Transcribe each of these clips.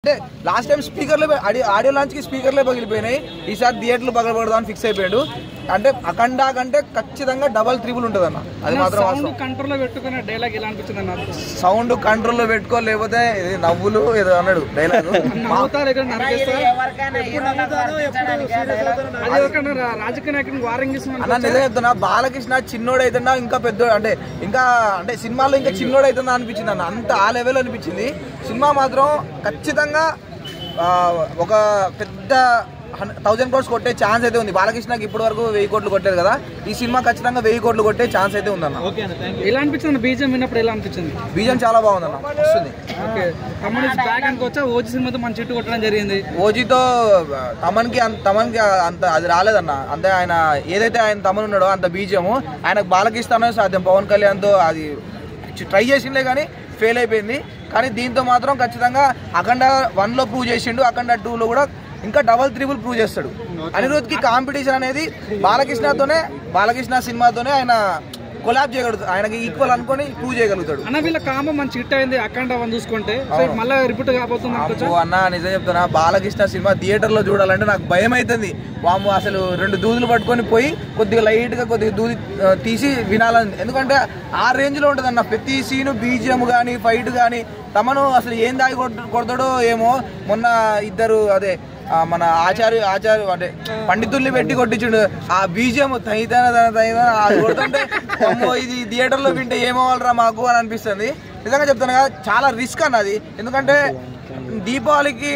అంటే last time స్పీకర్లే audio launch కి స్పీకర్లే పగిలిపోయినాయి. ఈసారి థియేటర్లు పగలబడదామని ఫిక్స్ అయిపోయాడు. అంటే అఖండ కంటే ఖచ్చితంగా డబల్ ట్రిపుల్ ఉంటుంది అన్న. అది మాత్రం సౌండ్ కంట్రోల్ లో పెట్టుకునే డైలాగ్ ఎలా అనిపించింది అన్న? సౌండ్ కంట్రోల్ లో పెట్టుకో, లేకపోతే నవ్వులు ఏదో అన్నాడు డైలాగ్. రాజకీయ నాయకులు వారింగ్ అన్న నిజం చెప్తున్నా, బాలకృష్ణ చిన్నోడు అవుతున్నా ఇంకా పెద్ద అంటే సినిమాలో ఇంకా చిన్నోడు అవుతుందా అనిపించింది అన్న. అంత ఆ లెవెల్ అనిపించింది. సినిమా మాత్రం ఖచ్చితంగా ఒక పెద్ద 1000 crores కొట్టే ఛాన్స్ అయితే ఉంది. బాలకృష్ణకి ఇప్పటి వరకు 1000 కోట్లు కొట్టారు కదా, ఈ సినిమా ఖచ్చితంగా 1000 కోట్లు కొట్టే ఛాన్స్ అయితే ఉందన్న. ఎలా అనిపించింది బీజం విన్నప్పుడు? ఎలా అనిపించింది? బీజం చాలా బాగుందన్న, వస్తుంది. ఓజీ సినిమాతో మన చెట్టు కొట్టడం జరిగింది. ఓజీతో తమన్కి అంత అది రాలేదన్న. అంటే ఆయన ఏదైతే ఆయన తమన్ ఉన్నాడో అంత బీజము ఆయనకు బాలకృష్ణ సాధ్యం. పవన్ కళ్యాణ్తో అది ట్రై చేసిండే కానీ ఫెయిల్ అయిపోయింది. కానీ దీంతో మాత్రం ఖచ్చితంగా అఖండ 1లో ప్రూవ్ చేసిండు, అఖండ 2లో కూడా ఇంకా డబల్ ట్రిపుల్ ప్రూవ్ చేస్తాడు. అనిరుద్ధ్కి కాంపిటీషన్ అనేది బాలకృష్ణ సినిమాతోనే ఆయన కొలాబ్ చేయగలుగుతాడు. ఆయనకి ఈక్వల్ అనుకొని ప్రూవ్ చేయగలుగుతాడు అన్న. వీళ్ళ కాంబో మంచి హిట్ అయింది అఖండ 1 చూసుకుంటే, మళ్ళీ రిపీట్ కాబోతుంది అన్న. నిజం చెప్తున్నా, బాలకృష్ణ సినిమా థియేటర్ లో చూడాలంటే నాకు భయం అవుతుంది. వాము అసలు 2 దూదులు పట్టుకొని పోయి కొద్దిగా లైట్ గా కొద్దిగా దూది తీసి వినాలని. ఎందుకంటే ఆ రేంజ్ లో ఉంటుంది అన్న. ప్రతి సీను బీజిఎం గానీ ఫైట్ గానీ తమను అసలు ఏం దాగి కొడతాడో ఏమో. మొన్న ఇద్దరు మన ఆచార్య అంటే పండితుల్ని పెట్టి కొట్టించుండు. ఆ బీజిఎం అది కొడుతుంటే ఇది థియేటర్ లో వింటే ఏమవ్వాలరా మాకు అని అనిపిస్తుంది. నిజంగా చెప్తాను కదా, చాలా రిస్క్ అన్నది. ఎందుకంటే దీపావళికి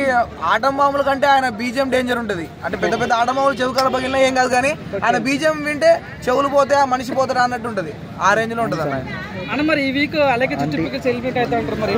ఆటం బాంబుల కంటే ఆయన బీజిఎం డేంజర్ ఉంటుంది. అంటే పెద్ద పెద్ద ఆటం బాంబులు చెవు కాడ పగిలినా ఏం కాదు, కానీ ఆయన బీజిఎం వింటే చెవులు పోతే ఆ మనిషి పోతాడు అన్నట్టు ఉంటుంది. ఆ రేంజ్ లో ఉంటుంది అన్న. మరి ఈ వీక్ అలాగే చుట్టూ సెలబ్రేట్ అవుతా ఉంటారు మరి.